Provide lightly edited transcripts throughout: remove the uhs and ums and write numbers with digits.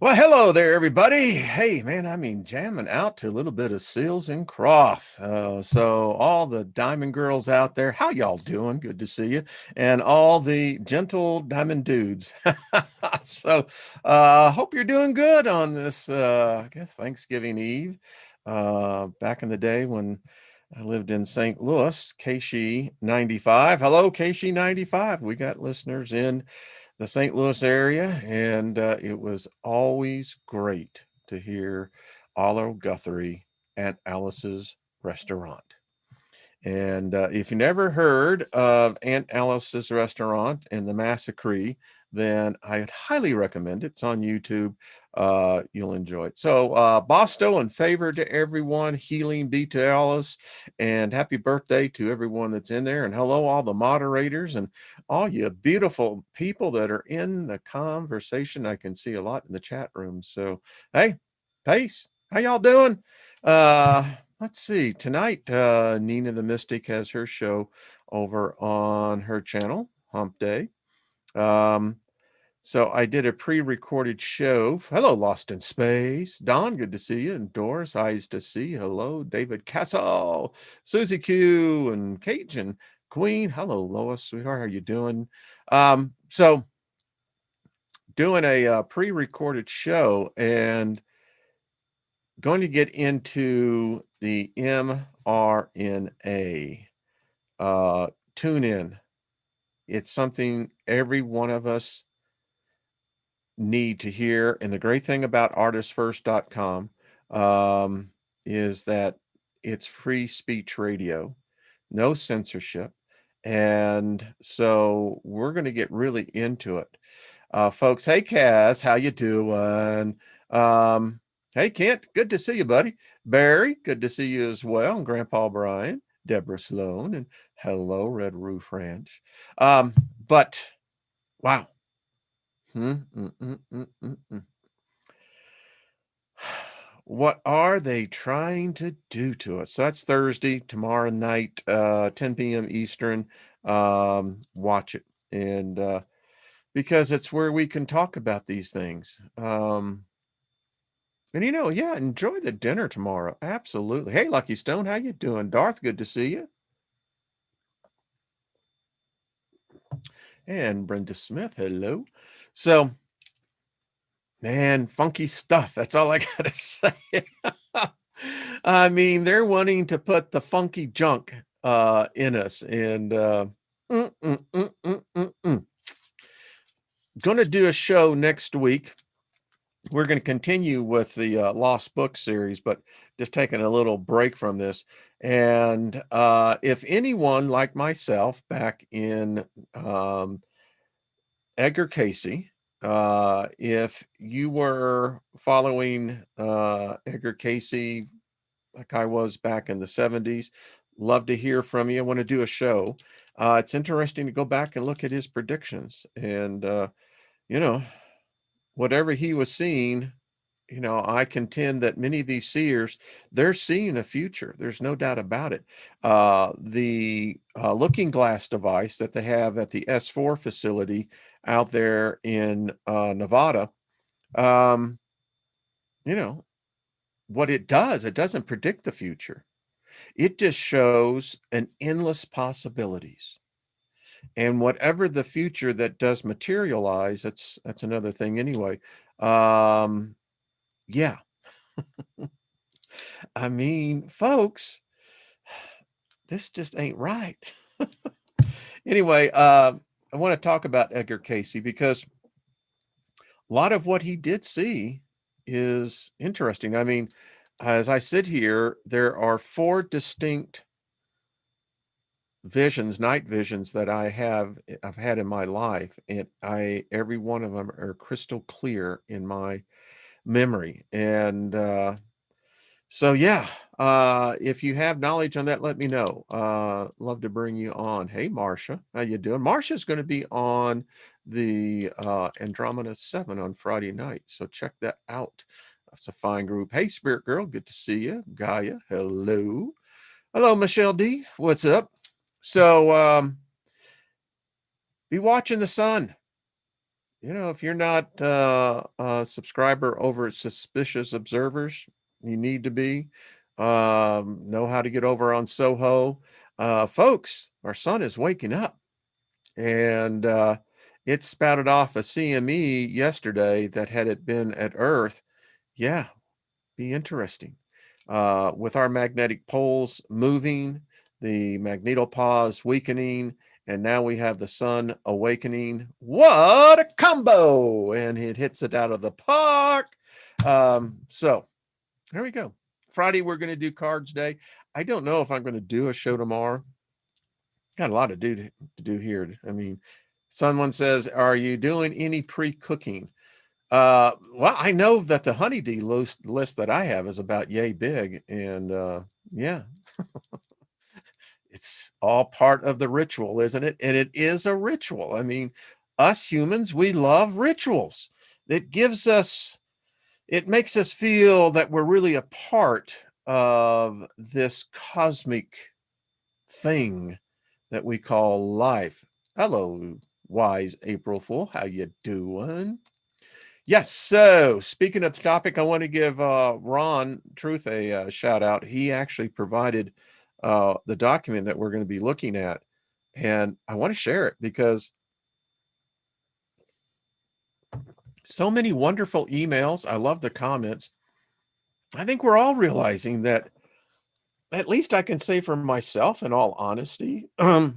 Well, hello there, everybody. Hey, man, jamming out to a little bit of Seals and Croft. So all the diamond girls out there, how y'all doing? Good to see you. And all the gentle diamond dudes. So hope you're doing good on this, I guess, Thanksgiving Eve. Back in the day when I lived in St. Louis, KC 95. Hello, KC 95. We got listeners in the St. Louis area, and it was always great to hear Arlo Guthrie at Alice's Restaurant. And if you never heard of Aunt Alice's Restaurant and the Massacre, then I'd highly recommend it. It's on YouTube. You'll enjoy it. So, Bosto and favor to everyone. Healing be to Alice. And happy birthday to everyone that's in there. And hello, all the moderators and all you beautiful people that are in the conversation. I can see a lot in the chat room. So, hey, peace. How y'all doing? Let's see. Tonight, Nina the Mystic has her show over on her channel, Hump Day. So I did a pre-recorded show. Hello, Lost in Space. Don, good to see you. And Doris, eyes to see. Hello, David Castle, Susie Q, and Cajun Queen. Hello, Lois, sweetheart. How you doing? So doing a pre-recorded show and going to get into the mRNA. Tune in. It's something every one of us need to hear. And the great thing about artistfirst.com is that it's free speech radio, no censorship. And so we're going to get really into it. Folks, hey, Kaz, how you doing? Hey, Kent, good to see you, buddy. Barry, good to see you as well. And Grandpa Brian, Deborah Sloan, and hello, Red Roof Ranch. But wow. What are they trying to do to us? So that's Thursday, tomorrow night, 10 p.m. Eastern. Watch it. And because it's where we can talk about these things. And yeah, enjoy the dinner tomorrow. Absolutely. Hey, Lucky Stone, how you doing? Darth, good to see you. And Brenda Smith, hello. So, man, funky stuff. That's all I gotta say. I mean, they're wanting to put the funky junk in us, and gonna do a show next week. We're going to continue with the Lost Book series, but just taking a little break from this. And if anyone like myself back in Edgar Casey, if you were following Edgar Casey like I was back in the 70s, love to hear from you. I want to do a show. It's interesting to go back and look at his predictions. And, whatever he was seeing, I contend that many of these seers, they're seeing a future. There's no doubt about it. The looking glass device that they have at the S4 facility out there in Nevada, what it does, it doesn't predict the future. It just shows an endless possibilities. And whatever the future that does materialize, that's another thing anyway. Yeah. I mean, folks, this just ain't right. Anyway, I want to talk about Edgar Casey because a lot of what he did see is interesting. I mean, as I sit here, there are 4 distinct visions, night visions that I've had in my life, and every one of them are crystal clear in my memory. And so yeah, if you have knowledge on that, let me know. Love to bring you on. Hey, Marsha, how you doing? Marsha's going to be on the Andromeda 7 on Friday night, so check that out. That's a fine group. Hey, Spirit Girl, good to see you. Gaia, hello. Hello, Michelle D. What's up? So be watching the sun. You know, if you're not a subscriber over at Suspicious Observers, you need to be. Know how to get over on Soho. Folks, our sun is waking up, and it spouted off a CME yesterday that had it been at Earth, yeah, be interesting. With our magnetic poles moving, the magnetopause weakening, and now we have the sun awakening. What a combo! And it hits it out of the park. So there we go. Friday, we're going to do cards day. I don't know if I'm going to do a show tomorrow. Got a lot to do here. I mean, someone says, are you doing any pre-cooking? Well, I know that the honeybee list that I have is about yay big, and yeah, it's all part of the ritual, isn't it? And it is a ritual. I mean, us humans, we love rituals. It gives us, it makes us feel that we're really a part of this cosmic thing that we call life. Hello, wise April Fool. How you doing? Yes. So speaking of the topic, I want to give Ron Truth a shout out. He actually provided the document that we're going to be looking at. And I want to share it because so many wonderful emails. I love the comments. I think we're all realizing that, at least I can say for myself, in all honesty, I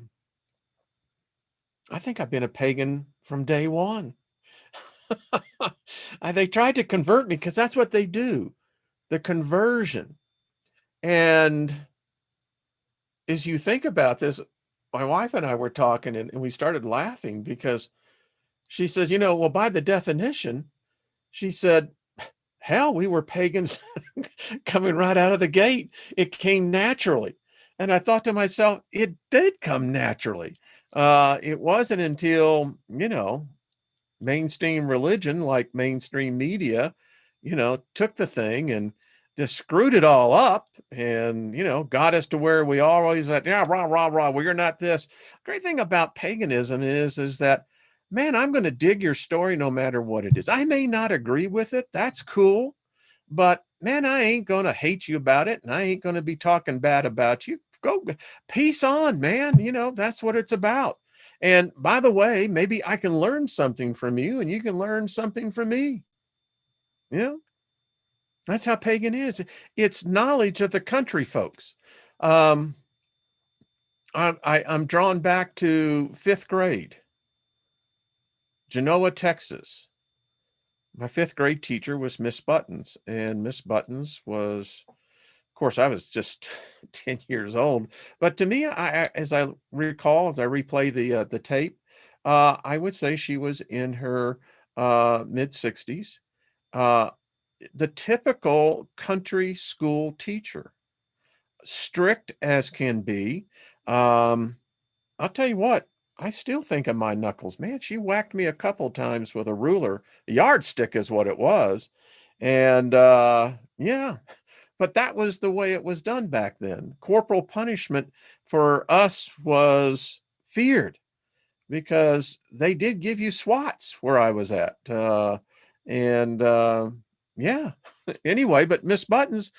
think I've been a pagan from day one. They tried to convert me because that's what they do, the conversion. And as you think about this, my wife and I were talking and we started laughing because she says, you know, well, by the definition, she said, hell, we were pagans coming right out of the gate. It came naturally. And I thought to myself, it did come naturally. It wasn't until, you know, mainstream religion, like mainstream media, you know, took the thing and just screwed it all up and, you know, got us to where we always at, yeah, rah, rah, rah, well, you're not this. Great thing about paganism is that, man, I'm going to dig your story no matter what it is. I may not agree with it. That's cool. But man, I ain't going to hate you about it. And I ain't going to be talking bad about you. Go peace on, man. You know, that's what it's about. And by the way, maybe I can learn something from you and you can learn something from me. You know, that's how pagan is. It's knowledge of the country, folks. Um, I'm drawn back to 5th grade, Genoa, Texas. My 5th grade teacher was Miss Buttons, and Miss Buttons was, of course, I was just 10 years old, but to me, as I recall, as I replay the tape, I would say she was in her mid 60s. Uh, the typical country school teacher, strict as can be. Um, I'll tell you what, I still think of my knuckles. Man, she whacked me a couple times with a ruler. A yardstick is what it was. And yeah, but that was the way it was done back then. Corporal punishment for us was feared because they did give you swats where I was at. And yeah, anyway, but Miss Buttons,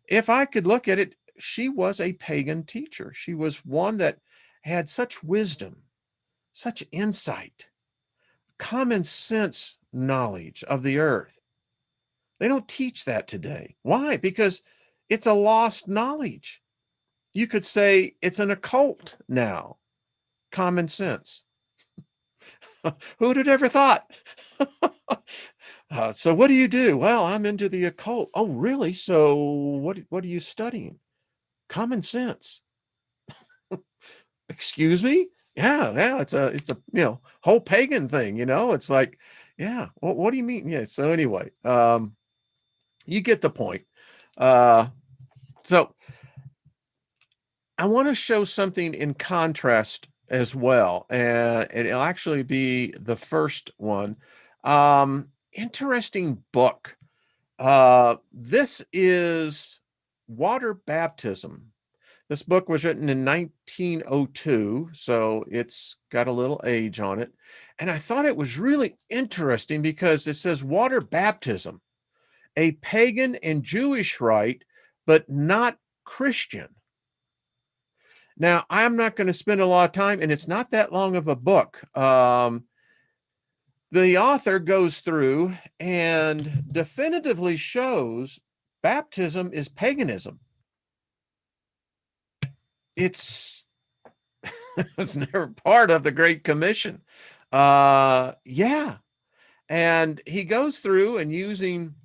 if I could look at it, she was a pagan teacher. She was one that had such wisdom, such insight, common sense knowledge of the earth. They don't teach that today. Why? Because it's a lost knowledge. You could say it's an occult now. Common sense. Who'd have ever thought? So what do you do? Well, I'm into the occult. Oh, really? So what are you studying? Common sense. Excuse me? Yeah, it's a whole pagan thing, It's like, yeah, what do you mean? Yeah. So anyway, you get the point. So I want to show something in contrast as well, and it'll actually be the first one. Interesting book. This is water baptism. This book was written in 1902, so it's got a little age on it. And I thought it was really interesting because it says water baptism, a pagan and Jewish rite, but not Christian. Now, I'm not going to spend a lot of time, and it's not that long of a book. The author goes through and definitively shows baptism is paganism. It's it's never part of the Great Commission. Yeah. And he goes through and using,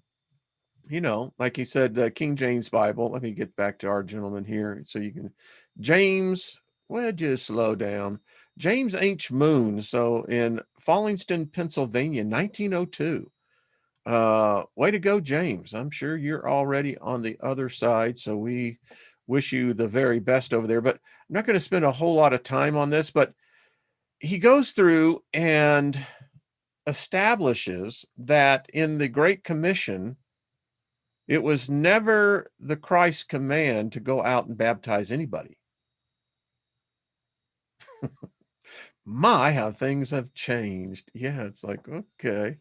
like he said, the King James Bible. Let me get back to our gentleman here so you can. James, well, just slow down. James H. Moon. So in Fallingston, Pennsylvania, 1902. Way to go, James. I'm sure you're already on the other side. So we wish you the very best over there. But I'm not going to spend a whole lot of time on this, but he goes through and establishes that in the Great Commission, it was never the Christ command to go out and baptize anybody. My, how things have changed. Yeah, it's like, okay.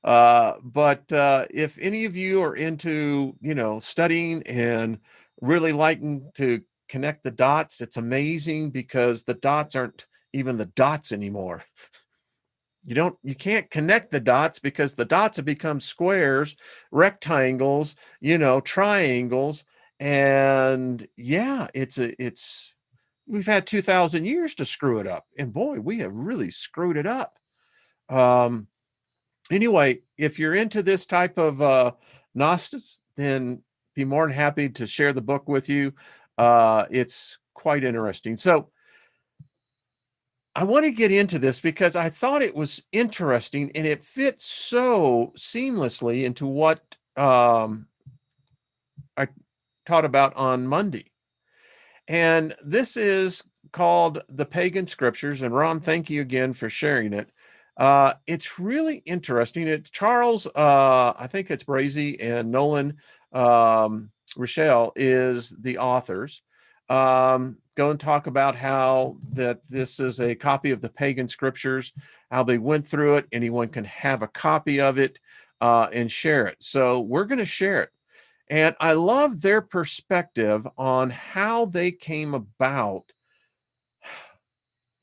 But if any of you are into, studying and really liking to connect the dots, it's amazing because the dots aren't even the dots anymore. You can't connect the dots because the dots have become squares, rectangles, triangles. And yeah, we've had 2,000 years to screw it up. And boy, we have really screwed it up. Anyway, if you're into this type of Gnostics, then be more than happy to share the book with you. It's quite interesting. So I want to get into this because I thought it was interesting and it fits so seamlessly into what I taught about on Monday. And this is called the Pagan Scriptures. And Ron, thank you again for sharing it. It's really interesting. It's Charles, I think it's Brazy and Nolan Rochelle is the authors. Go and talk about how that this is a copy of the Pagan Scriptures, how they went through it. Anyone can have a copy of it and share it. So we're going to share it. And I love their perspective on how they came about.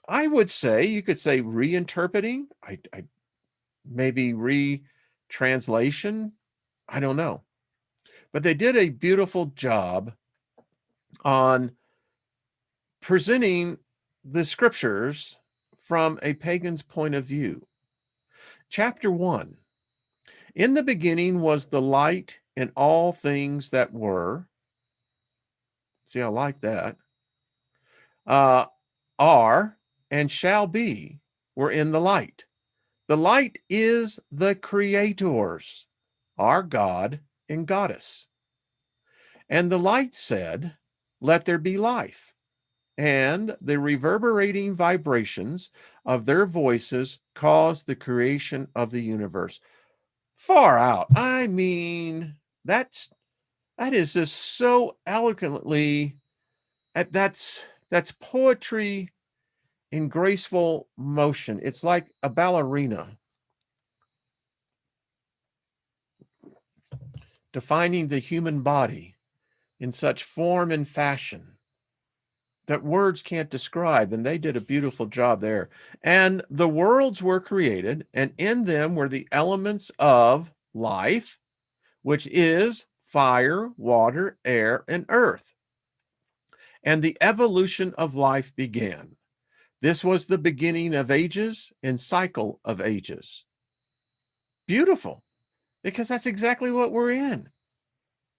I would say, you could say reinterpreting, I maybe retranslation. I don't know. But they did a beautiful job on presenting the scriptures from a pagan's point of view. Chapter 1. In the beginning was the light, and all things that were. See, I like that. Are and shall be were in the light. The light is the creators, our God and Goddess. And the light said, let there be life. And the reverberating vibrations of their voices caused the creation of the universe. Far out. I mean, that is just so eloquently, that's poetry in graceful motion. It's like a ballerina defining the human body in such form and fashion that words can't describe. And they did a beautiful job there. And the worlds were created, and in them were the elements of life, which is fire, water, air, and earth. And the evolution of life began. This was the beginning of ages and cycle of ages. Beautiful, because that's exactly what we're in,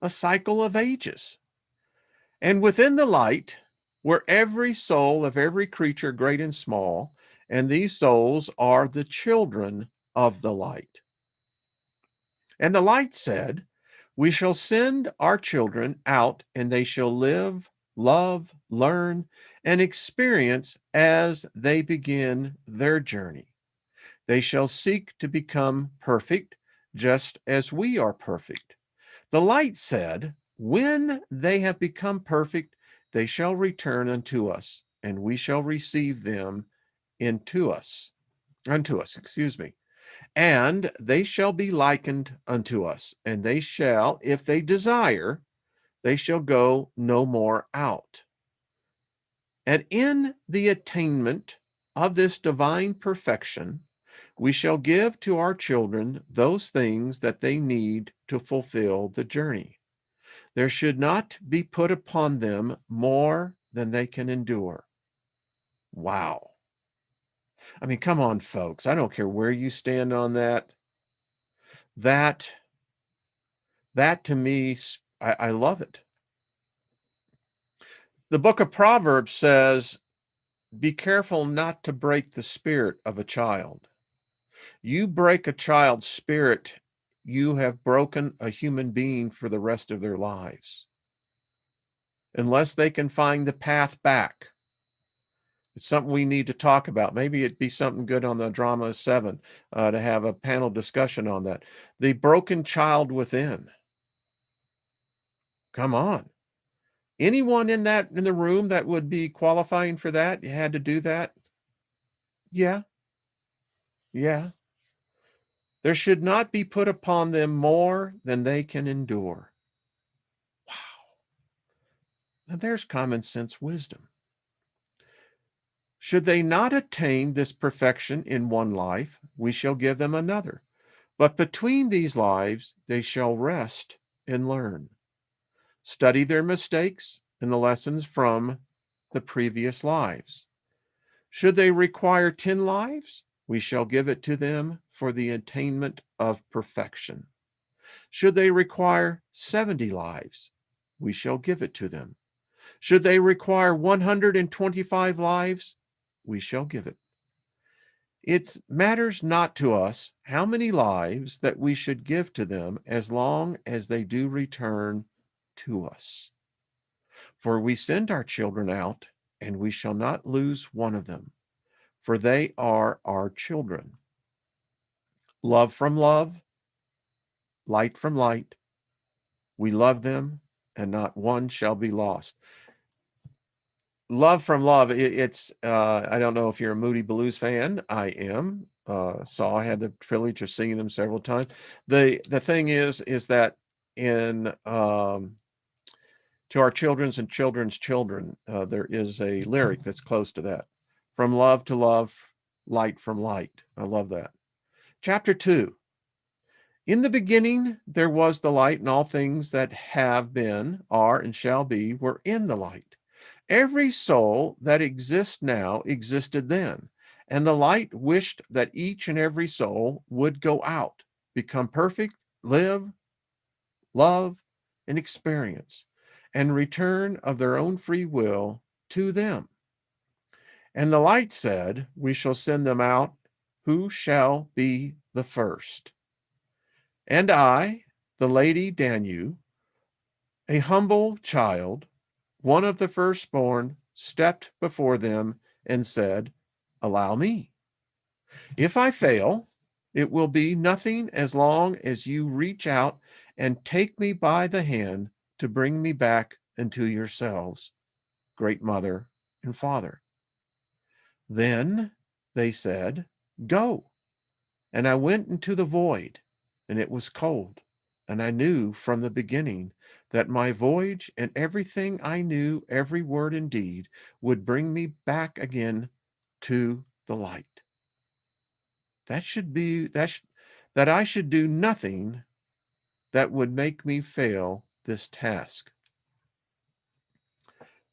a cycle of ages. And within the light were every soul of every creature, great and small, and these souls are the children of the light. And the light said, we shall send our children out, and they shall live, love, learn, and experience as they begin their journey. They shall seek to become perfect, just as we are perfect. The light said, when they have become perfect, they shall return unto us, and we shall receive them unto us, excuse me. And they shall be likened unto us, and they shall, if they desire, they shall go no more out. And in the attainment of this divine perfection, we shall give to our children those things that they need to fulfill the journey. There should not be put upon them more than they can endure. Wow. I mean, come on, folks. I don't care where you stand on that. That to me, I love it. The book of Proverbs says, be careful not to break the spirit of a child. You break a child's spirit, you have broken a human being for the rest of their lives. Unless they can find the path back. It's something we need to talk about. Maybe it'd be something good on the Drama 7 to have a panel discussion on that. The broken child within. Come on. Anyone in the room that would be qualifying for that, you had to do that? Yeah. Yeah. There should not be put upon them more than they can endure. Wow. Now there's common sense wisdom. Should they not attain this perfection in one life, we shall give them another. But between these lives, they shall rest and learn. Study their mistakes and the lessons from the previous lives. Should they require 10 lives, we shall give it to them for the attainment of perfection. Should they require 70 lives, we shall give it to them. Should they require 125 lives, we shall give it. It matters not to us how many lives that we should give to them as long as they do return to us. For we send our children out, and we shall not lose one of them, for they are our children. Love from love, light from light. We love them, and not one shall be lost. Love from love. It's I don't know if you're a Moody Blues fan. I am. So I had the privilege of singing them several times. The thing is that in to our children's and children's children, there is a lyric that's close to that. From love to love, light from light. I love that. Chapter 2. In the beginning, there was the light, and all things that have been, are, and shall be were in the light. Every soul that exists now existed then, and the light wished that each and every soul would go out, become perfect, live, love, and experience, and return of their own free will to them. And the light said, we shall send them out. Who shall be the first? And I, the Lady Danu, a humble child, one of the firstborn, stepped before them and said, allow me. If I fail, it will be nothing as long as you reach out and take me by the hand to bring me back into yourselves, great mother and father. Then they said, go. And I went into the void, and it was cold. And I knew from the beginning that my voyage and everything I knew, every word and deed, would bring me back again to the light. That I should do nothing that would make me fail this task.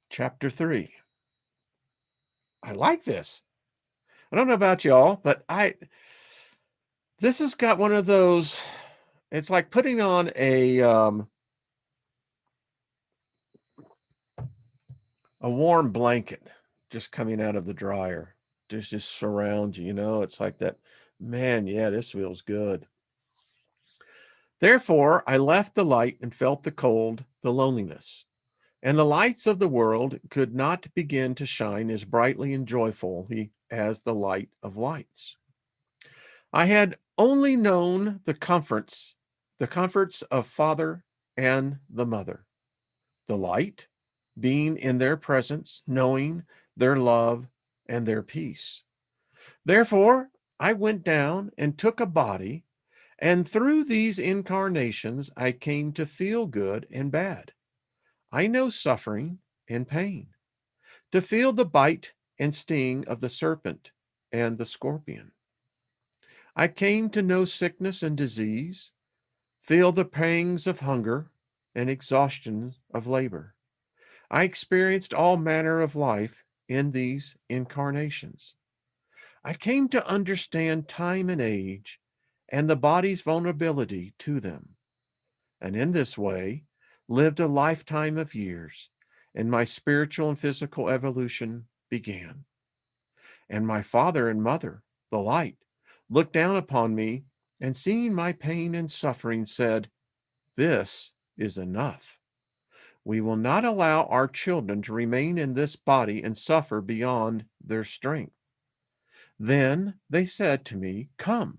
Chapter 3. I like this. I don't know about y'all, but this has got one of those, it's like putting on a warm blanket just coming out of the dryer. Just surrounds you, it's like that, man, yeah, this feels good. Therefore, I left the light and felt the cold, the loneliness. And the lights of the world could not begin to shine as brightly and joyfully as the light of lights. I had only known the comforts of father and the mother. The light, being in their presence, knowing their love and their peace. Therefore, I went down and took a body, and through these incarnations, I came to feel good and bad. I know suffering and pain, to feel the bite and sting of the serpent and the scorpion. I came to know sickness and disease, feel the pangs of hunger and exhaustion of labor. I experienced all manner of life in these incarnations. I came to understand time and age and the body's vulnerability to them, and in this way lived a lifetime of years, and my spiritual and physical evolution began. And my father and mother, the light, looked down upon me and seeing my pain and suffering said, "This is enough. We will not allow our children to remain in this body and suffer beyond their strength." Then they said to me, "Come,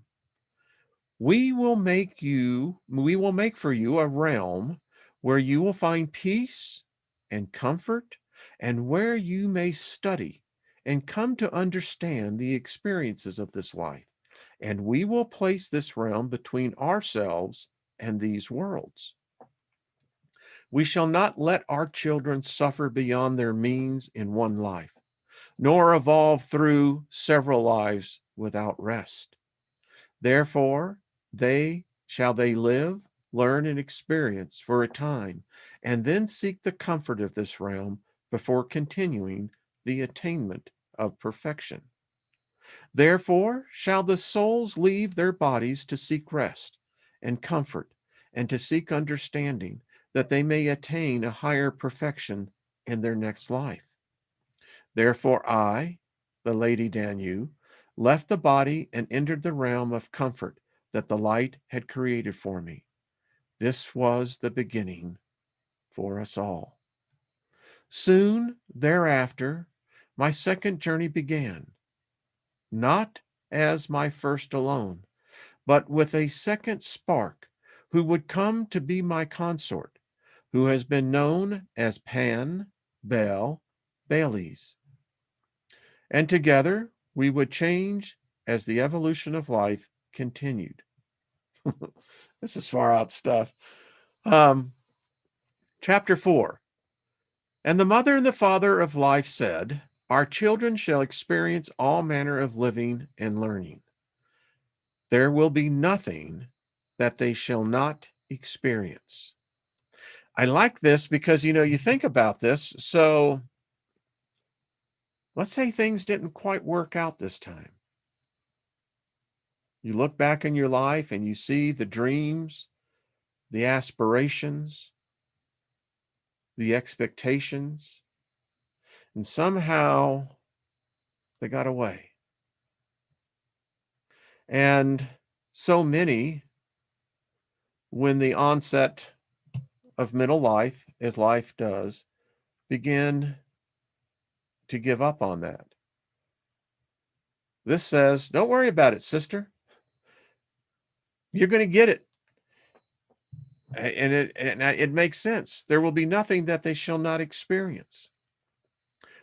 we will make for you a realm where you will find peace and comfort, and where you may study and come to understand the experiences of this life. And we will place this realm between ourselves and these worlds. We shall not let our children suffer beyond their means in one life, nor evolve through several lives without rest. Therefore, they live, learn, and experience for a time, and then seek the comfort of this realm before continuing the attainment of perfection. Therefore, shall the souls leave their bodies to seek rest and comfort, and to seek understanding, that they may attain a higher perfection in their next life. Therefore, I, the Lady Danu, left the body and entered the realm of comfort that the light had created for me. This was the beginning for us all. Soon thereafter, my second journey began, not as my first alone, but with a second spark, who would come to be my consort, who has been known as Pan, Bel, Baileys. And together we would change as the evolution of life continued. This is far out stuff. Chapter 4. And the mother and the father of life said, "Our children shall experience all manner of living and learning. There will be nothing that they shall not experience." I like this because, you think about this. So let's say things didn't quite work out this time. You look back in your life and you see the dreams, the aspirations, the expectations, and somehow they got away. And so many, when the onset of middle life, as life does, begin to give up on that. This says, don't worry about it, sister. You're going to get it. And it makes sense. There will be nothing that they shall not experience.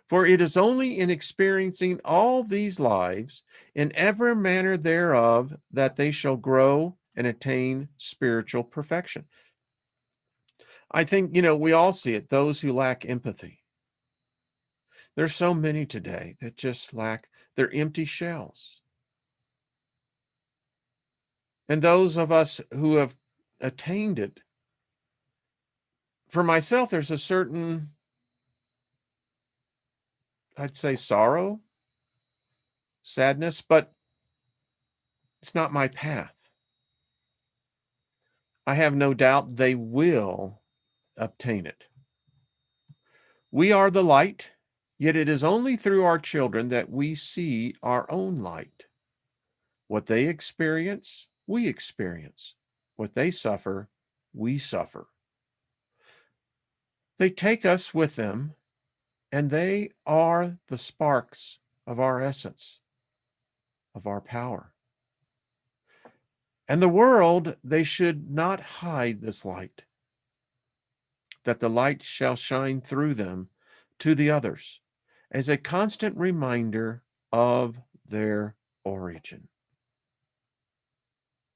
For it is only in experiencing all these lives in every manner thereof that they shall grow and attain spiritual perfection. I think, we all see it, those who lack empathy. There's so many today that just lack, they're empty shells. And those of us who have attained it, for myself, there's a certain, I'd say, sorrow, sadness, but it's not my path. I have no doubt they will obtain it. We are the light, yet it is only through our children that we see our own light. What they experience, we experience. What they suffer, we suffer. They take us with them, and they are the sparks of our essence, of our power. And the world, they should not hide this light. that the light shall shine through them to the others as a constant reminder of their origin.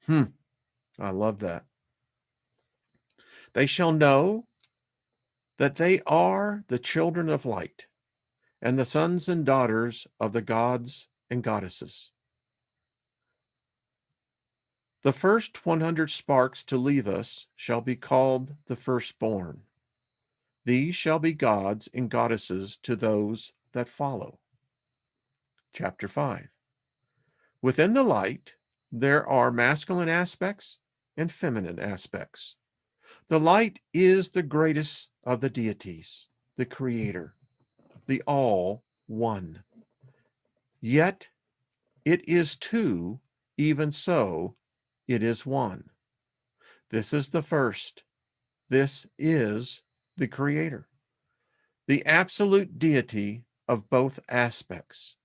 I love that. They shall know that they are the children of light and the sons and daughters of the gods and goddesses. The first 100 sparks to leave us shall be called the firstborn. These shall be gods and goddesses to those that follow. Chapter 5. Within the light, there are masculine aspects and feminine aspects. The light is the greatest of the deities, the creator, the all one. Yet it is two, even so, it is one. This is the first. This is the creator, the absolute deity of both aspects.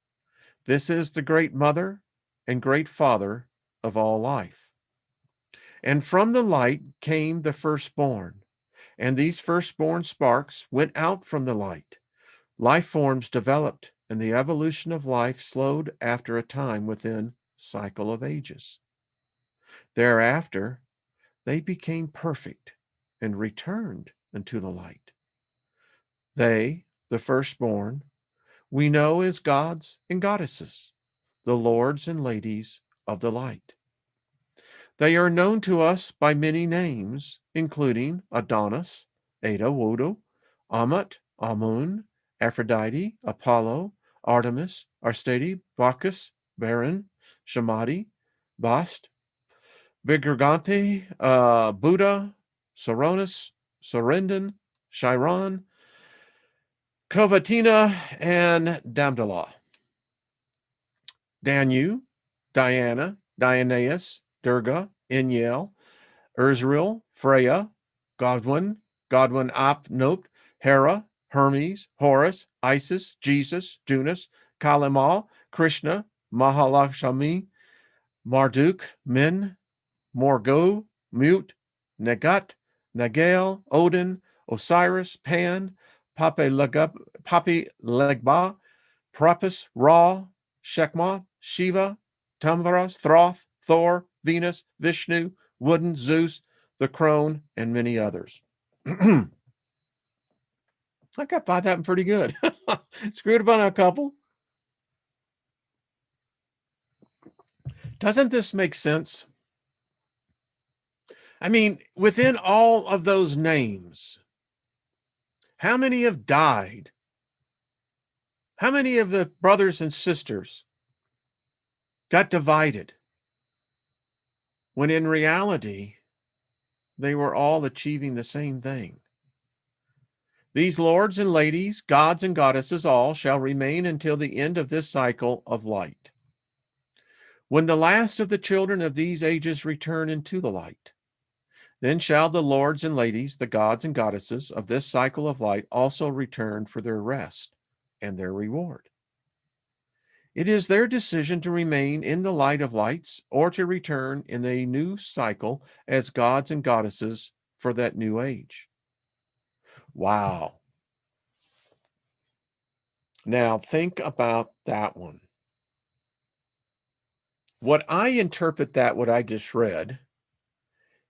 This is the great mother and great father of all life. And from the light came the firstborn, and these firstborn sparks went out from the light. Life forms developed, and the evolution of life slowed after a time within cycle of ages. Thereafter, they became perfect and returned into the light. They, the firstborn, we know as gods and goddesses, the lords and ladies of the light. They are known to us by many names, including Adonis, Ada, Wodo, Ammon, Amun, Aphrodite, Apollo, Artemis, Astarte, Bacchus, Baron, Shamadi, Bast, Vigurgante, Buddha, Saronis, Sorendon, Chiron, Covatina, and Damdala. Danu, Diana, Dioneus, Durga, Inyel, Urzril, Freya, Godwin, Ap, Note, Hera, Hermes, Horus, Isis, Jesus, Junas, Kalima, Krishna, Mahalakshmi, Marduk, Min, Morgou, Mute, Nagat, Nagael, Odin, Osiris, Pan, Papi Legba, Propus, Ra, Shekmoth, Shiva, Tumvaras, Thoth, Thor, Venus, Vishnu, Wooden, Zeus, the crone, and many others. I got by that one pretty good. Screwed about a couple. Doesn't this make sense? I mean, within all of those names, how many have died? How many of the brothers and sisters got divided when in reality, they were all achieving the same thing? These lords and ladies, gods and goddesses all shall remain until the end of this cycle of light. When the last of the children of these ages return into the light, then shall the lords and ladies, the gods and goddesses of this cycle of light also return for their rest and their reward. It is their decision to remain in the light of lights or to return in a new cycle as gods and goddesses for that new age. Wow. Now think about that one. What I interpret that, what I just read,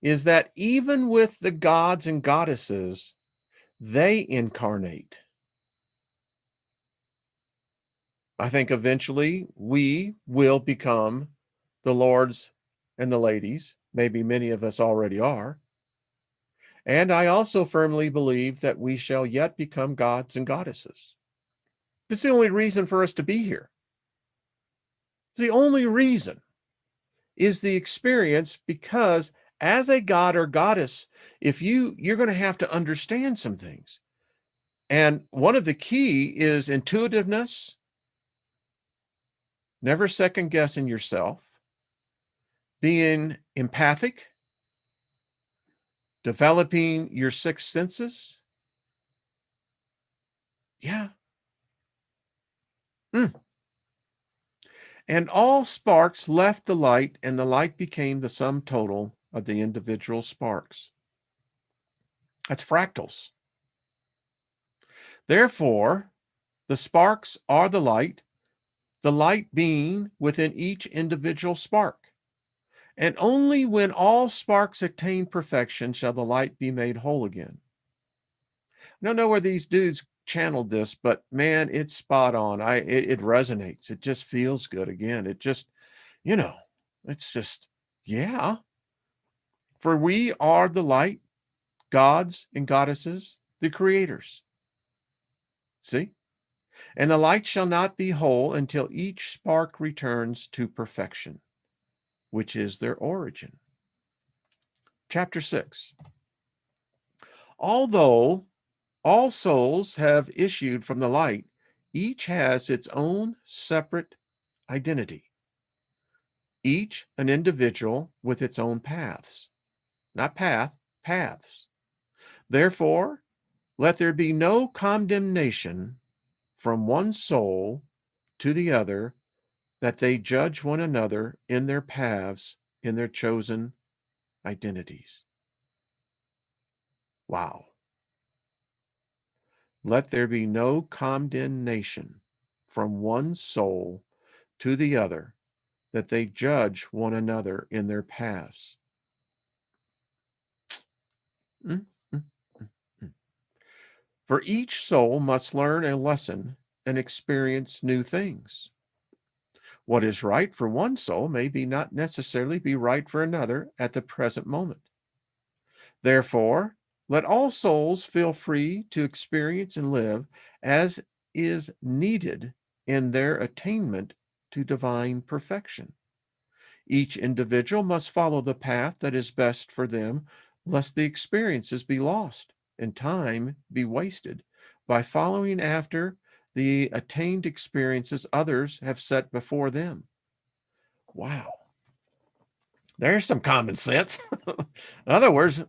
is that even with the gods and goddesses, they incarnate. I think eventually we will become the lords and the ladies. Maybe many of us already are. And I also firmly believe that we shall yet become gods and goddesses. This is the only reason for us to be here. It's the only reason is the experience, because as a god or goddess, if you're going to have to understand some things. And one of the key is intuitiveness, never second guessing yourself, being empathic, developing your sixth senses. Yeah. And all sparks left the light, and the light became the sum total of the individual sparks. That's fractals. Therefore, the sparks are the light being within each individual spark. And only when all sparks attain perfection shall the light be made whole again. I don't know where these dudes channeled this, but man, it's spot on. It resonates. It just feels good again. It just, it's just, yeah. For we are the light, gods and goddesses, the creators. See? And the light shall not be whole until each spark returns to perfection, which is their origin. Chapter 6. Although all souls have issued from the light, each has its own separate identity, each an individual with its own paths. Not paths. Therefore, let there be no condemnation from one soul to the other, that they judge one another in their paths, in their chosen identities. Wow. Let there be no condemnation from one soul to the other, that they judge one another in their paths. For each soul must learn a lesson and experience new things. What is right for one soul may not necessarily be right for another at the present moment. Therefore, let all souls feel free to experience and live as is needed in their attainment to divine perfection. Each individual must follow the path that is best for them, lest the experiences be lost and time be wasted by following after the attained experiences others have set before them. Wow. There's some common sense. In other words,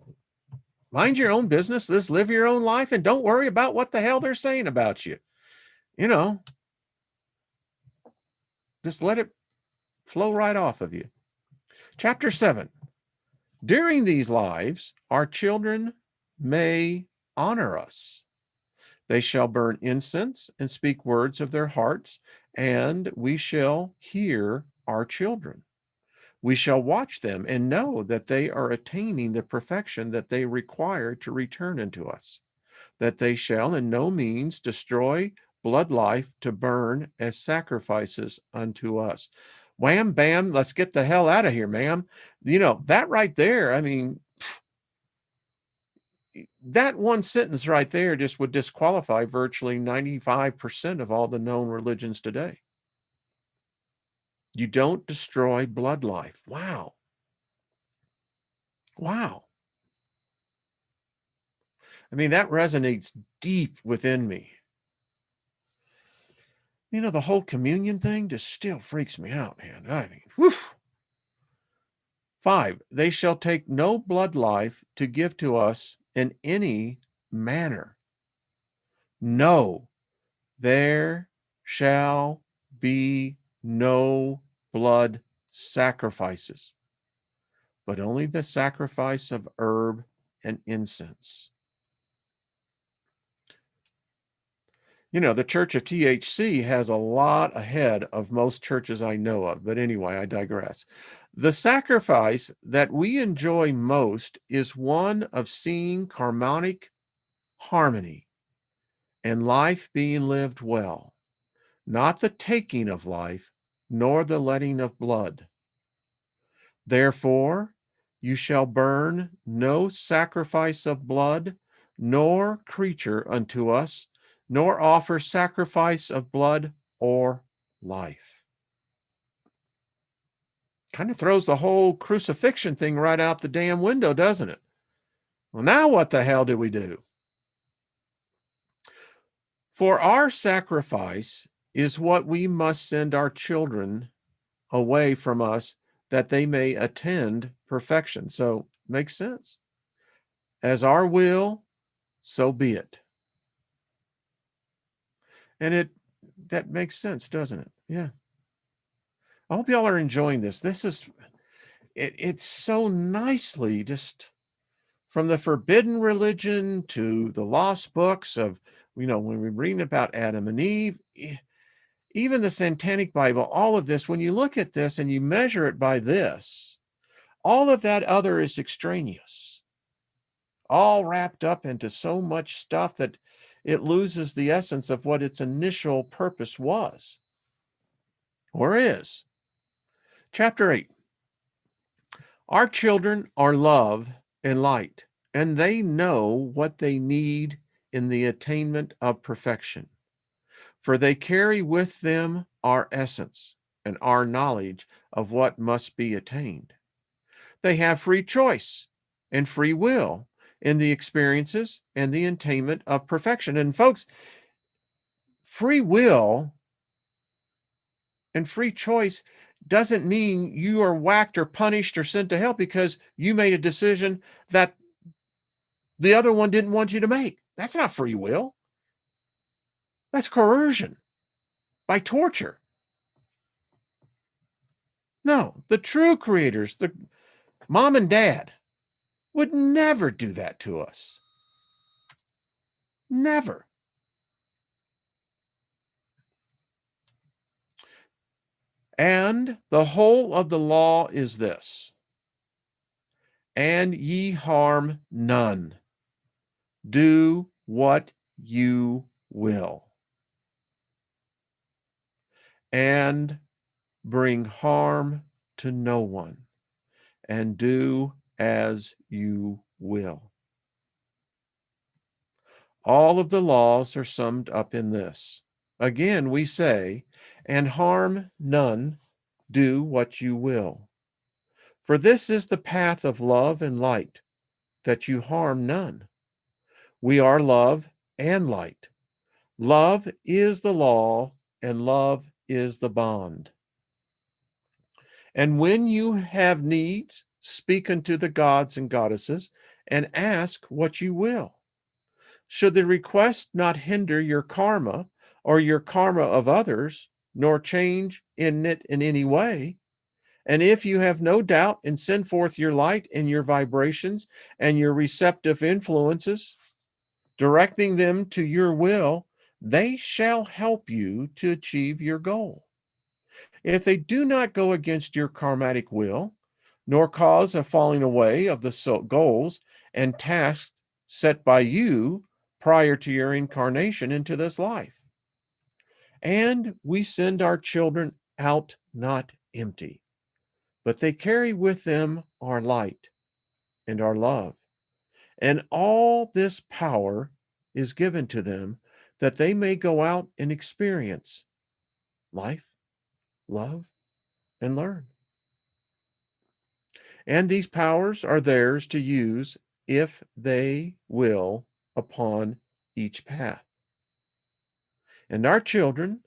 mind your own business, just live your own life, and don't worry about what the hell they're saying about you. Just let it flow right off of you. Chapter 7. During these lives, our children may honor us. They shall burn incense and speak words of their hearts, and we shall hear our children. We shall watch them and know that they are attaining the perfection that they require to return unto us, that they shall in no means destroy blood life to burn as sacrifices unto us. Wham, bam, let's get the hell out of here, ma'am. That right there, I mean, that one sentence right there just would disqualify virtually 95% of all the known religions today. You don't destroy blood life. Wow. Wow. I mean, that resonates deep within me. The whole communion thing just still freaks me out, man. I mean, whew. 5, they shall take no blood life to give to us in any manner. No, there shall be no blood sacrifices, but only the sacrifice of herb and incense. The Church of THC has a lot ahead of most churches I know of, but anyway, I digress. The sacrifice that we enjoy most is one of seeing harmonic harmony and life being lived well, not the taking of life, nor the letting of blood. Therefore, you shall burn no sacrifice of blood, nor creature unto us, nor offer sacrifice of blood or life. Kind of throws the whole crucifixion thing right out the damn window, doesn't it? Well, now what the hell do we do? For our sacrifice is what we must send our children away from us, that they may attend perfection. So, makes sense. As our will, so be it. And that makes sense, doesn't it? Yeah. I hope y'all are enjoying this. It's so nicely just from the forbidden religion to the lost books of, when we're reading about Adam and Eve, even the Satanic Bible, all of this, when you look at this and you measure it by this, all of that other is extraneous, all wrapped up into so much stuff that it loses the essence of what its initial purpose was or is. Chapter 8. Our children are love and light, and they know what they need in the attainment of perfection. For they carry with them our essence and our knowledge of what must be attained. They have free choice and free will in the experiences and the attainment of perfection. And folks, free will and free choice doesn't mean you are whacked or punished or sent to hell because you made a decision that the other one didn't want you to make. That's not free will. That's coercion by torture. No, the true creators, the mom and dad, would never do that to us. Never. And the whole of the law is this: and ye harm none. Do what you will, and bring harm to no one, and do as you will. All of the laws are summed up in this. Again, we say, and harm none, do what you will. For this is the path of love and light, that you harm none. We are love and light. Love is the law, and love is the bond. And when you have needs, speak unto the gods and goddesses, and ask what you will. Should the request not hinder your karma or your karma of others, nor change in it in any way, and if you have no doubt and send forth your light and your vibrations and your receptive influences, directing them to your will, they shall help you to achieve your goal. If they do not go against your karmatic will, nor cause a falling away of the goals and tasks set by you prior to your incarnation into this life. And we send our children out not empty, but they carry with them our light and our love. And all this power is given to them that they may go out and experience life, love, and learn. And these powers are theirs to use if they will upon each path. And our children,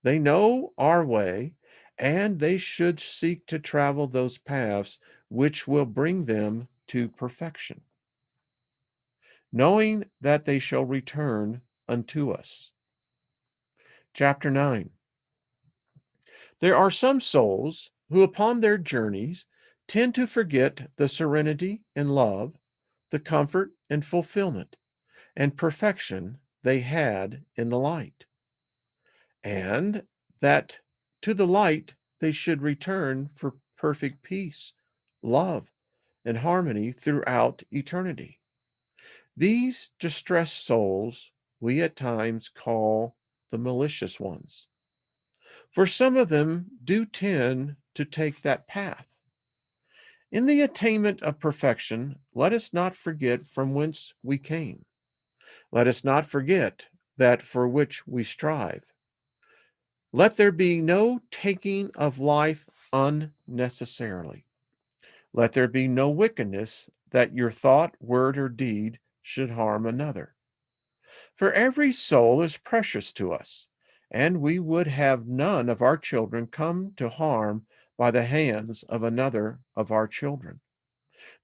they know our way, and they should seek to travel those paths which will bring them to perfection, knowing that they shall return unto us. Chapter 9. There are some souls who upon their journeys tend to forget the serenity and love, the comfort and fulfillment and perfection they had in the light, and that to the light they should return for perfect peace, love, and harmony throughout eternity. These distressed souls we at times call the malicious ones, for some of them do tend to take that path. In the attainment of perfection, let us not forget from whence we came. Let us not forget that for which we strive. Let there be no taking of life unnecessarily. Let there be no wickedness that your thought, word, or deed should harm another. For every soul is precious to us, and we would have none of our children come to harm by the hands of another of our children.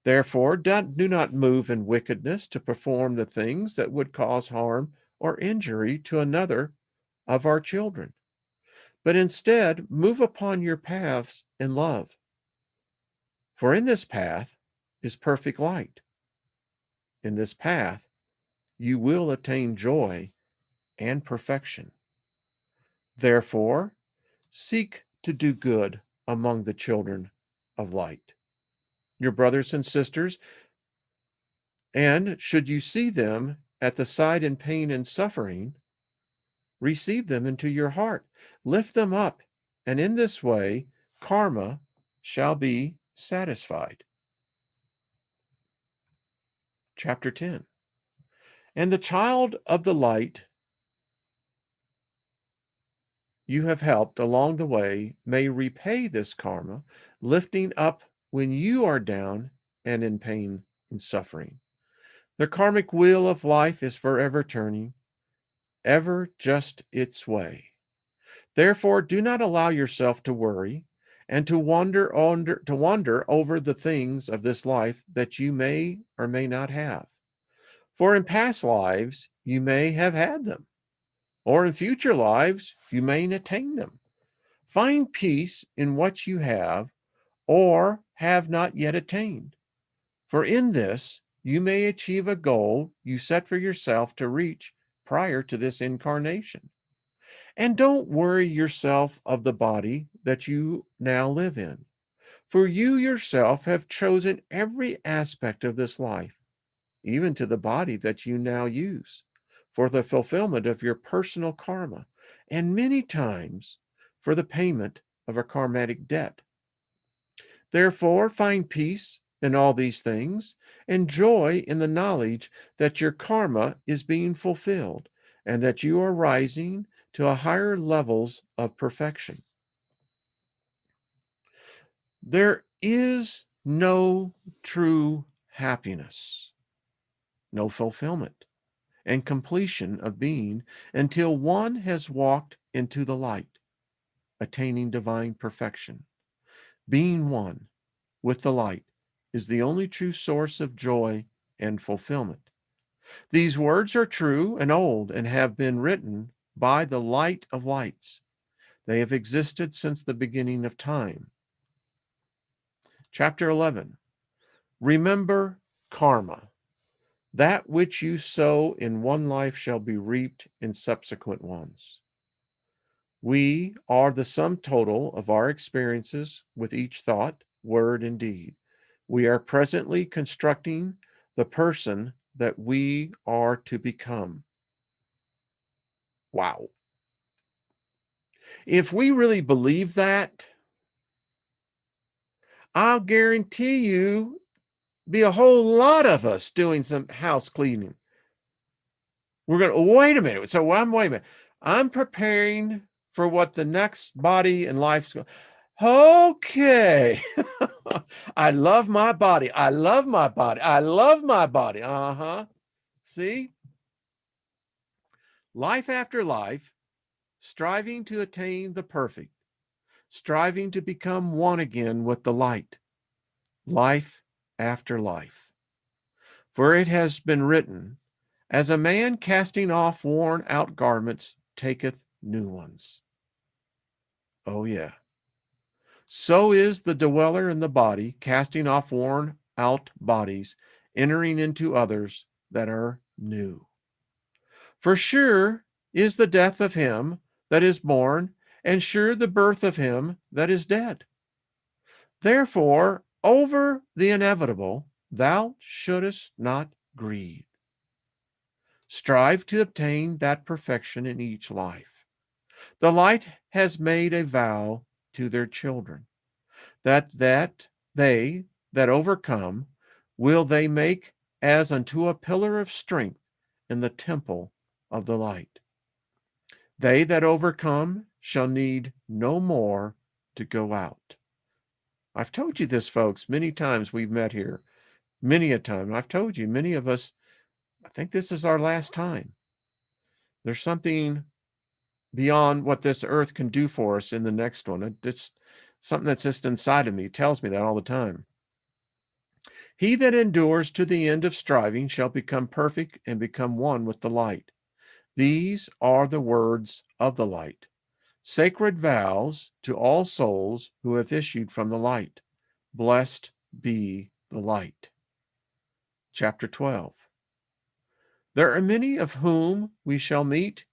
Therefore, do not move in wickedness to perform the things that would cause harm or injury to another of our children, but instead move upon your paths in love. For in this path is perfect light, in this path, you will attain joy and perfection. Therefore, seek to do good among the children of light, your brothers and sisters, and should you see them at the side in pain and suffering, receive them into your heart, lift them up, and in this way, karma shall be satisfied. Chapter 10. And the child of the light you have helped along the way may repay this karma, lifting up when you are down and in pain and suffering. The karmic wheel of life is forever turning, ever just its way. Therefore, do not allow yourself to worry and to wander over the things of this life that you may or may not have. For in past lives, you may have had them, or in future lives, you may attain them. Find peace in what you have or have not yet attained. For in this, you may achieve a goal you set for yourself to reach prior to this incarnation. And don't worry yourself of the body that you now live in, for you yourself have chosen every aspect of this life, even to the body that you now use, for the fulfillment of your personal karma, and many times for the payment of a karmatic debt. Therefore, find peace in all these things and joy in the knowledge that your karma is being fulfilled and that you are rising to a higher levels of perfection. There is no true happiness, no fulfillment and completion of being until one has walked into the light, attaining divine perfection. Being one with the light is the only true source of joy and fulfillment. These words are true and old and have been written by the light of lights. They have existed since the beginning of time. Chapter 11. Remember karma. That which you sow in one life shall be reaped in subsequent ones. We are the sum total of our experiences with each thought, word, and deed. We are presently constructing the person that we are to become. Wow. If we really believe that, I'll guarantee you be a whole lot of us doing some house cleaning. We're going to wait a minute. So wait a minute. I'm preparing for what the next body and life's going. Okay. I love my body. I love my body. I love my body. See? Life after life, striving to attain the perfect, striving to become one again with the light. Life after life. For it has been written, as a man casting off worn out garments taketh new ones. Oh, yeah. So is the dweller in the body, casting off worn out bodies, entering into others that are new. For sure is the death of him that is born, and sure the birth of him that is dead. Therefore, over the inevitable, thou shouldest not grieve. Strive to obtain that perfection in each life. The light has made a vow to their children that they that overcome will they make as unto a pillar of strength in the temple of the light. They that overcome shall need no more to go out. I've told you this, folks, many times we've met here, many a time. I've told you, many of us, I think this is our last time. There's something beyond what this earth can do for us in the next one. It's something that's just inside of me. It tells me that all the time. He that endures to the end of striving shall become perfect and become one with the light. These are the words of the light, sacred vows to all souls who have issued from the light. Blessed be the light. Chapter 12. There are many of whom we shall meet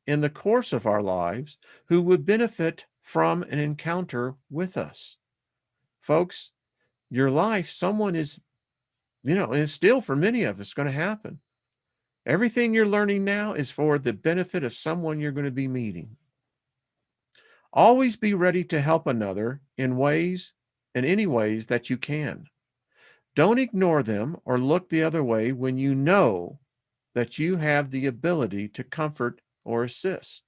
in the course of our lives who would benefit from an encounter with us. Folks, your life, someone is, is still for many of us going to happen. Everything you're learning now is for the benefit of someone you're going to be meeting. Always be ready to help another in any ways that you can. Don't ignore them or look the other way when you know that you have the ability to comfort or assist.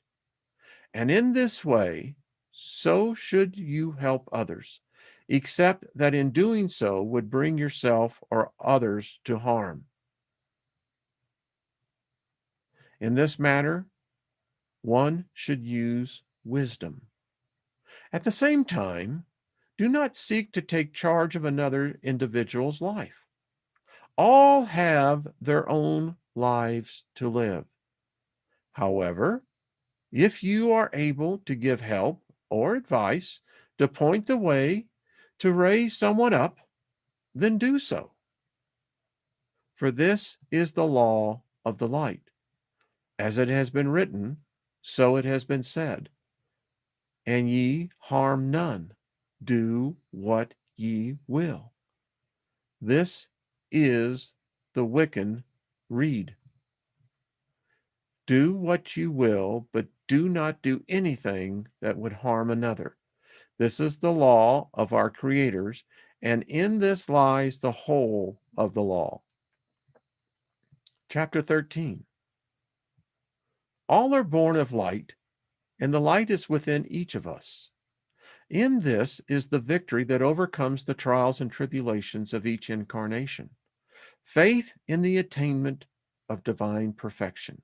And in this way, so should you help others, except that in doing so would bring yourself or others to harm. In this matter, one should use wisdom. At the same time, do not seek to take charge of another individual's life. All have their own lives to live. However, if you are able to give help or advice to point the way to raise someone up, then do so. For this is the law of the light. As it has been written, so it has been said, and ye harm none. Do what ye will. This is the Wiccan Rede. Do what you will, but do not do anything that would harm another. This is the law of our creators, and in this lies the whole of the law. Chapter 13. All are born of light, and the light is within each of us. In this is the victory that overcomes the trials and tribulations of each incarnation. Faith in the attainment of divine perfection.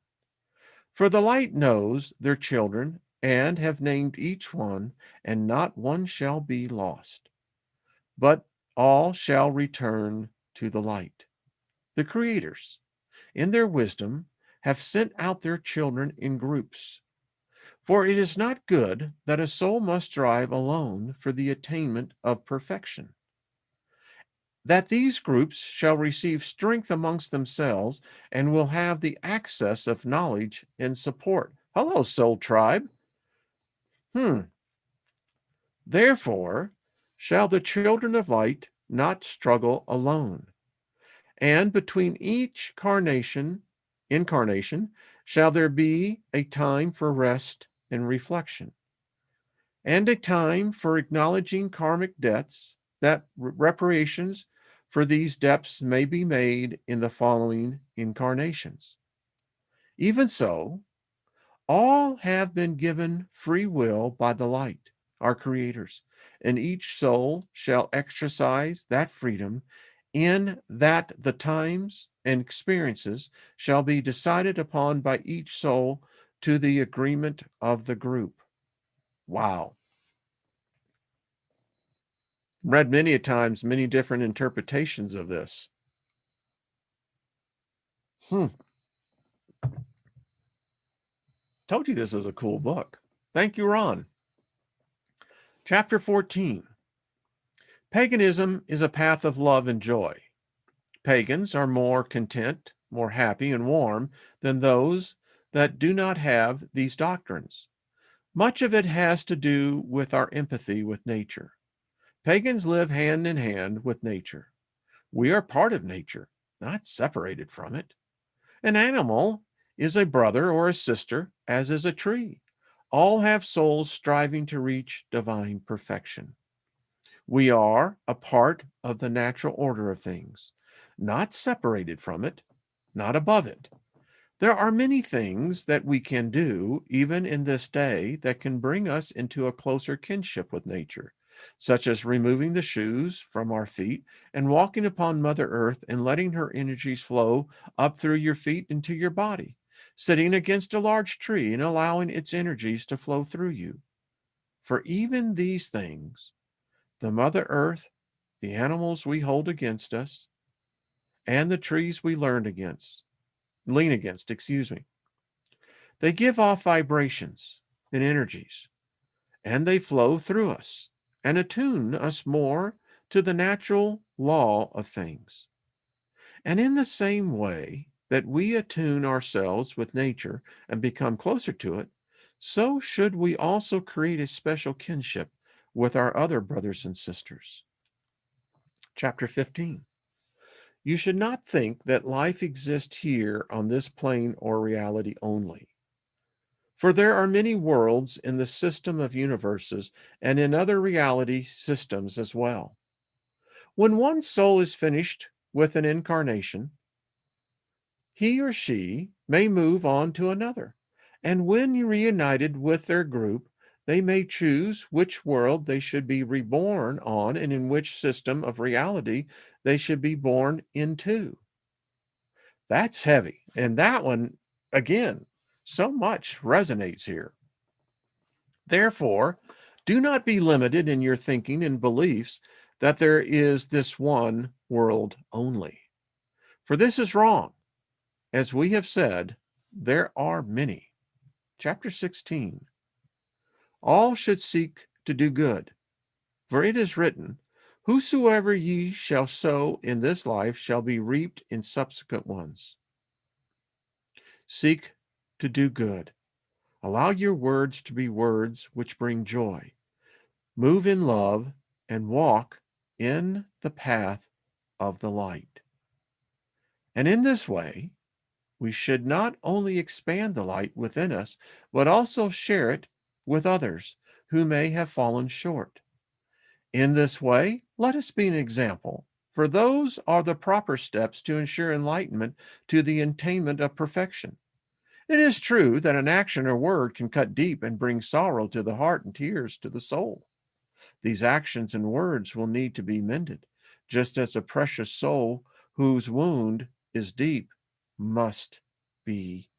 For the light knows their children and have named each one, and not one shall be lost, but all shall return to the light. The creators, in their wisdom, have sent out their children in groups. For it is not good that a soul must strive alone for the attainment of perfection. That these groups shall receive strength amongst themselves and will have the access of knowledge and support. Hello, soul tribe. Therefore shall the children of light not struggle alone. And between each incarnation, shall there be a time for rest and reflection, and a time for acknowledging karmic debts, that reparations for these debts may be made in the following incarnations. Even so, all have been given free will by the light, our creators, and each soul shall exercise that freedom in that the times and experiences shall be decided upon by each soul to the agreement of the group. Wow. Read many a times, many different interpretations of this. Told you this was a cool book. Thank you, Ron. Chapter 14. Paganism is a path of love and joy. Pagans are more content, more happy and warm than those that do not have these doctrines. Much of it has to do with our empathy with nature. Pagans live hand in hand with nature. We are part of nature, not separated from it. An animal is a brother or a sister, as is a tree. All have souls striving to reach divine perfection. We are a part of the natural order of things, not separated from it, not above it. There are many things that we can do, even in this day, that can bring us into a closer kinship with nature, such as removing the shoes from our feet and walking upon Mother Earth and letting her energies flow up through your feet into your body, sitting against a large tree and allowing its energies to flow through you. For even these things, the Mother Earth, the animals we hold against us, and the trees we lean against, they give off vibrations and energies, and they flow through us and attune us more to the natural law of things. And in the same way, that we attune ourselves with nature and become closer to it, so should we also create a special kinship with our other brothers and sisters. Chapter 15. You should not think that life exists here on this plane or reality only. For there are many worlds in the system of universes and in other reality systems as well. When one soul is finished with an incarnation, he or she may move on to another. And when reunited with their group, they may choose which world they should be reborn on and in which system of reality they should be born into. That's heavy. And that one, again, so much resonates here. Therefore, do not be limited in your thinking and beliefs that there is this one world only. For this is wrong. As we have said, there are many. Chapter 16. All should seek to do good, for it is written, whosoever ye shall sow in this life shall be reaped in subsequent ones. Seek to do good. Allow your words to be words which bring joy. Move in love and walk in the path of the light. And in this way, we should not only expand the light within us, but also share it with others who may have fallen short. In this way, let us be an example, for those are the proper steps to ensure enlightenment to the attainment of perfection. It is true that an action or word can cut deep and bring sorrow to the heart and tears to the soul. These actions and words will need to be mended, just as a precious soul whose wound is deep must be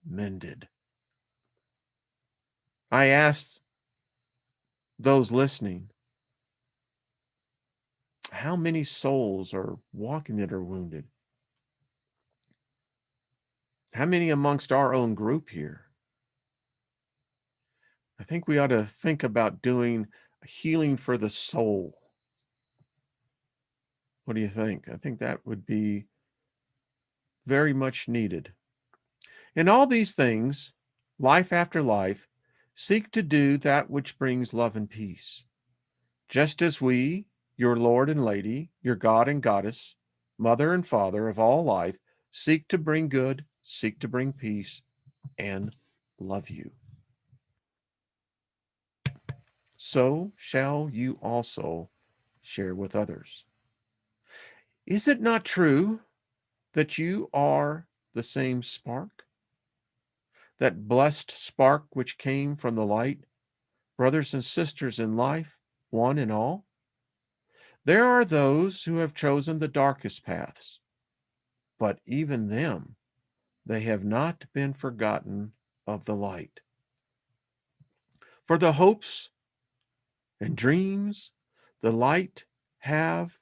mended. I asked those listening, how many souls are walking that are wounded? How many amongst our own group here? I think we ought to think about doing healing for the soul. What do you think? I think that would be very much needed. In all these things, life after life, seek to do that which brings love and peace. Just as we, your Lord and Lady, your God and Goddess, Mother and Father of all life, seek to bring good, seek to bring peace, and love you. So shall you also share with others. Is it not true that you are the same spark? That blessed spark which came from the light, brothers and sisters in life, one and all? There are those who have chosen the darkest paths, but even them, they have not been forgotten of the light. For the hopes and dreams the light have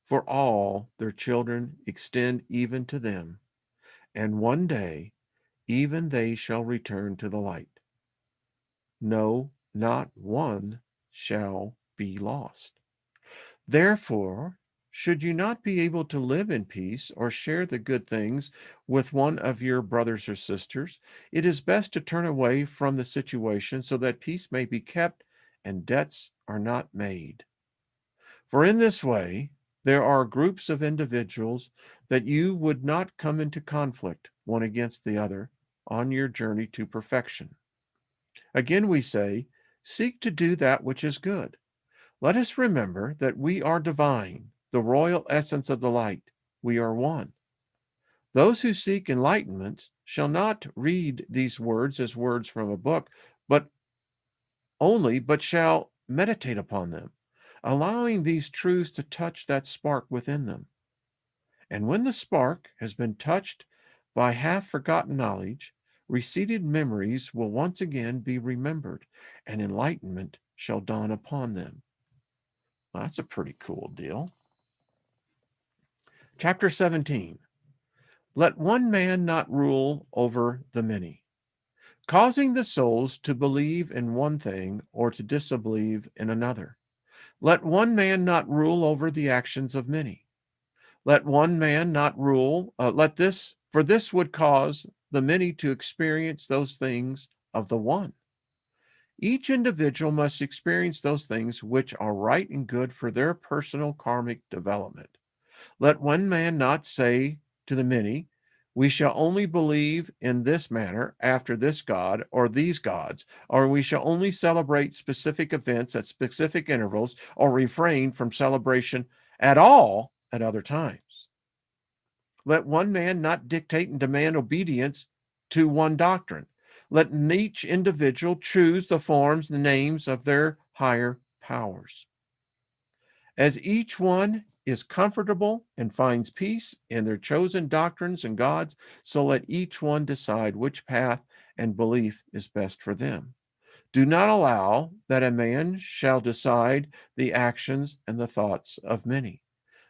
for all their children extend even to them, and one day even they shall return to the light. No, not one shall be lost. Therefore, should you not be able to live in peace or share the good things with one of your brothers or sisters, it is best to turn away from the situation so that peace may be kept and debts are not made. For in this way, there are groups of individuals that you would not come into conflict one against the other on your journey to perfection. Again, we say, seek to do that which is good. Let us remember that we are divine, the royal essence of the light. We are one. Those who seek enlightenment shall not read these words as words from a book, but shall meditate upon them, allowing these truths to touch that spark within them. And when the spark has been touched by half-forgotten knowledge, receded memories will once again be remembered, and enlightenment shall dawn upon them. Well, that's a pretty cool deal. Chapter 17. Let one man not rule over the many, causing the souls to believe in one thing or to disbelieve in another. Let one man not rule over the actions of many. Let one man not rule, let this for this would cause the many to experience those things of the one. Each individual must experience those things which are right and good for their personal karmic development. Let one man not say to the many, we shall only believe in this manner after this God or these gods, or we shall only celebrate specific events at specific intervals, or refrain from celebration at all at other times. Let one man not dictate and demand obedience to one doctrine. Let each individual choose the forms, the names of their higher powers. As each one is comfortable and finds peace in their chosen doctrines and gods, so let each one decide which path and belief is best for them. Do not allow that a man shall decide the actions and the thoughts of many.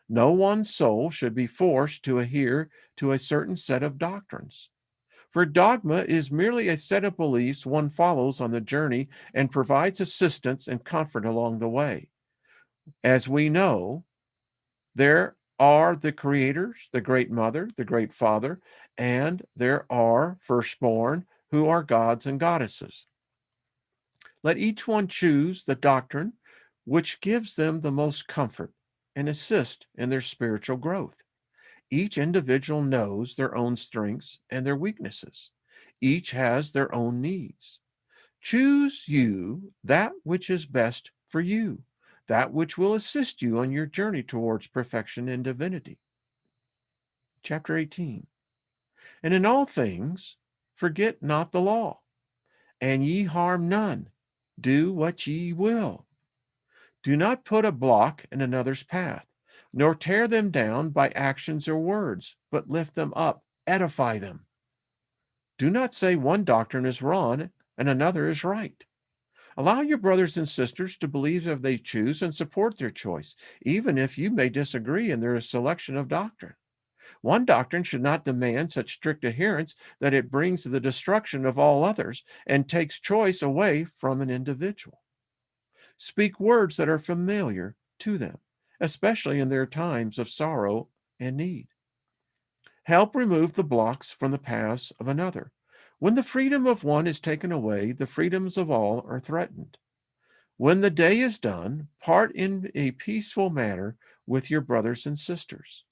No one soul should be forced to adhere to a certain set of doctrines. For dogma is merely a set of beliefs one follows on the journey and provides assistance and comfort along the way. As we know, there are the creators, the great mother, the great father, and there are firstborn who are gods and goddesses. Let each one choose the doctrine which gives them the most comfort and assist in their spiritual growth. Each individual knows their own strengths and their weaknesses. Each has their own needs. Choose you that which is best for you, that which will assist you on your journey towards perfection and divinity. Chapter 18. And in all things, forget not the law, and ye harm none. Do what ye will. Do not put a block in another's path, nor tear them down by actions or words, but lift them up, edify them. Do not say one doctrine is wrong and another is right. Allow your brothers and sisters to believe if they choose and support their choice, even if you may disagree in their selection of doctrine. One doctrine should not demand such strict adherence that it brings the destruction of all others and takes choice away from an individual. Speak words that are familiar to them, especially in their times of sorrow and need. Help remove the blocks from the paths of another. When the freedom of one is taken away, the freedoms of all are threatened. When the day is done, part in a peaceful manner with your brothers and sisters,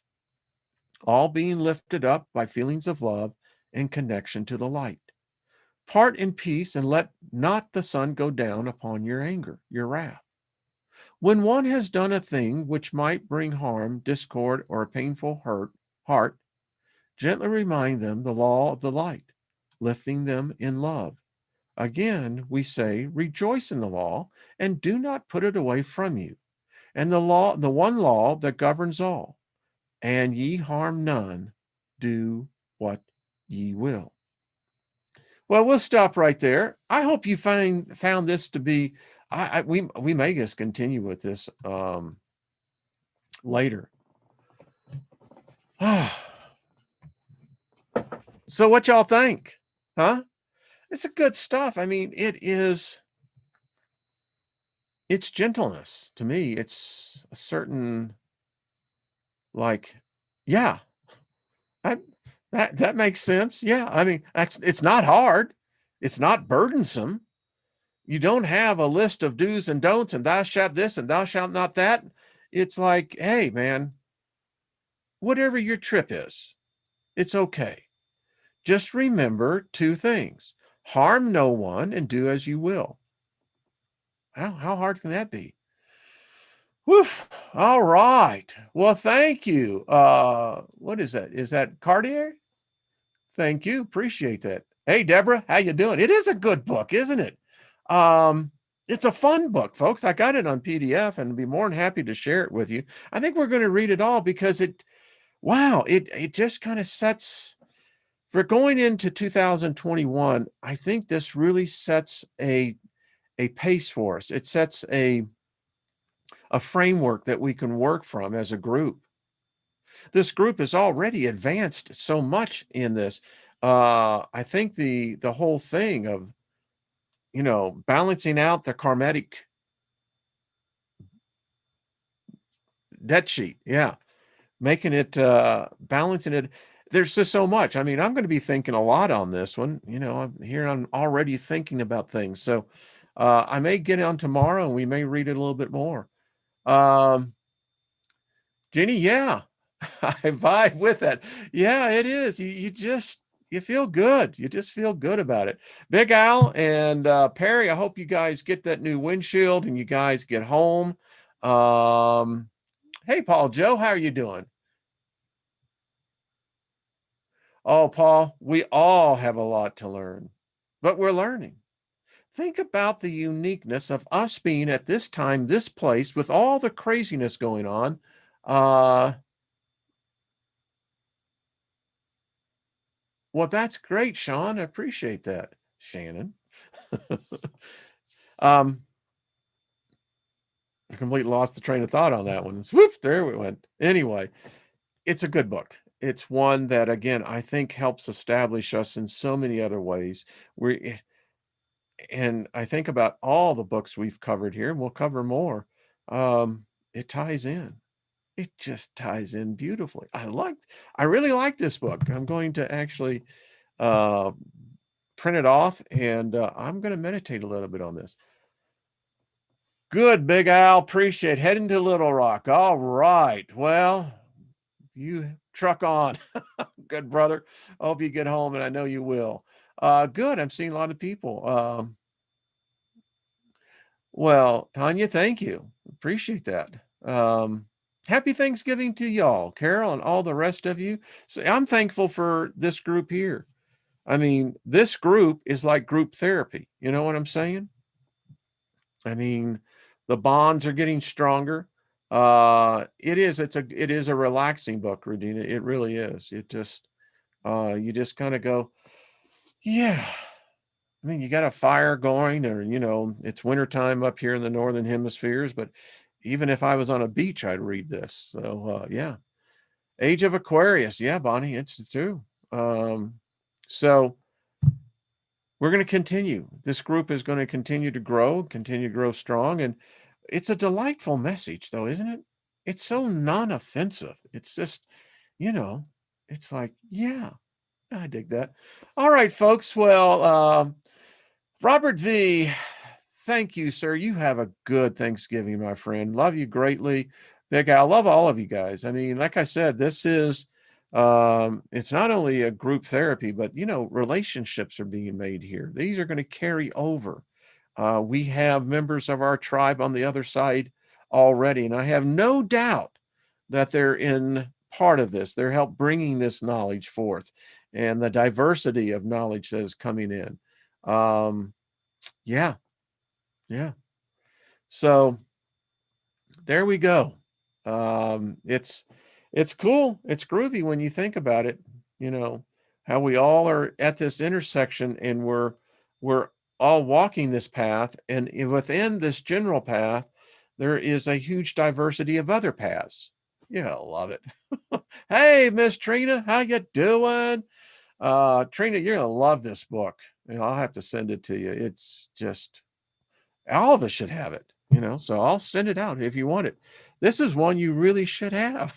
all being lifted up by feelings of love and connection to the light. Part in peace and let not the sun go down upon your anger, your wrath. When one has done a thing which might bring harm, discord, or a painful heart, gently remind them the law of the light, lifting them in love. Again, we say, rejoice in the law and do not put it away from you. And the one law that governs all, and ye harm none, do what ye will. Well, we'll stop right there. I hope you found this to be. We may just continue with this later. So, what y'all think? Huh? It's a good stuff. I mean, it's gentleness to me. It's a certain yeah, I, that makes sense. Yeah, I mean, it's not hard. It's not burdensome. You don't have a list of do's and don'ts and thou shalt this and thou shalt not that. It's like, hey, man, whatever your trip is, it's okay. Just remember two things: harm no one and do as you will. How hard can that be? Whew. All right. Well, thank you. What is that? Is that Cartier? Thank you. Appreciate that. Hey, Deborah, how you doing? It is a good book, isn't it? It's a fun book, folks. I got it on PDF and I'd be more than happy to share it with you. I think we're going to read it all because it just kind of sets, for going into 2021, I think this really sets a pace for us. It sets a framework that we can work from as a group. This group has already advanced so much in this. I think the whole thing of, balancing out the karmatic debt sheet. Yeah. Making it, balancing it. there's just so much. I mean, I'm going to be thinking a lot on this one. I'm already thinking about things. So I may get on tomorrow and we may read it a little bit more. Um, Jenny, yeah, I vibe with that. Yeah, it is. You feel good. You just feel good about it. Big Al and Perry, I hope you guys get that new windshield and you guys get home. Hey, Paul Joe, how are you doing? Oh, Paul, we all have a lot to learn, but we're learning. Think about the uniqueness of us being at this time, this place, with all the craziness going on. Uh, well, that's great, Sean. I appreciate that, Shannon. um, I completely lost the train of thought on that one. Whoop, there we went. Anyway, it's a good book. It's one that, again, I think helps establish us in so many other ways. We and I think about all the books we've covered here, and we'll cover more. It ties in. It just ties in beautifully. I really like this book. I'm going to actually uh, print it off, and I'm going to meditate a little bit on this. Good, Big Al. Appreciate heading to Little Rock. All right. Well, you truck on. Good, brother. I hope you get home, and I know you will. Good. I'm seeing a lot of people. Well, Tanya, thank you. Appreciate that. Happy Thanksgiving to y'all, Carol, and all the rest of you. So I'm thankful for this group here. I mean, this group is like group therapy. You know what I'm saying? I mean, the bonds are getting stronger. It is a relaxing book, Regina. It really is. It just you just kind of go, yeah. I mean, you got a fire going, or it's wintertime up here in the northern hemispheres, but even if I was on a beach, I'd read this. So yeah. Age of Aquarius. Yeah, Bonnie, it's true. So we're going to continue. This group is going to continue to grow strong. And it's a delightful message, though, isn't it? It's so non-offensive. It's just, you know, it's like, yeah, I dig that. All right, folks. Well, Robert V, thank you, sir. You have a good Thanksgiving, my friend. Love you greatly. Big Al, love all of you guys. I mean, like I said, this is it's not only a group therapy, but relationships are being made here. These are going to carry over. We have members of our tribe on the other side already, and I have no doubt that they're in part of this. They're help bringing this knowledge forth and the diversity of knowledge that is coming in. Yeah, yeah. So there we go. It's cool. It's groovy when you think about it. You know how we all are at this intersection, and we're all walking this path, and within this general path, there is a huge diversity of other paths. You gotta love it. Hey, Miss Trina, how you doing? Trina, you're gonna love this book. I'll have to send it to you. It's just all of us should have it, so I'll send it out if you want it. This is one you really should have.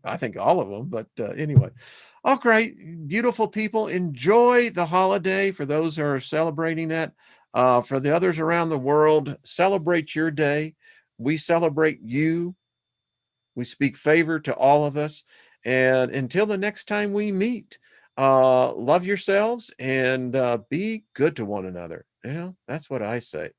I think all of them, but anyway. Okay, beautiful people, enjoy the holiday for those who are celebrating that. For the others around the world, celebrate your day. We celebrate you. We speak favor to all of us. And until the next time we meet, love yourselves and be good to one another. That's what I say.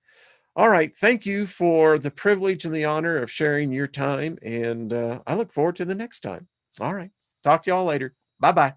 All right. Thank you for the privilege and the honor of sharing your time. And I look forward to the next time. All right. Talk to y'all later. Bye-bye.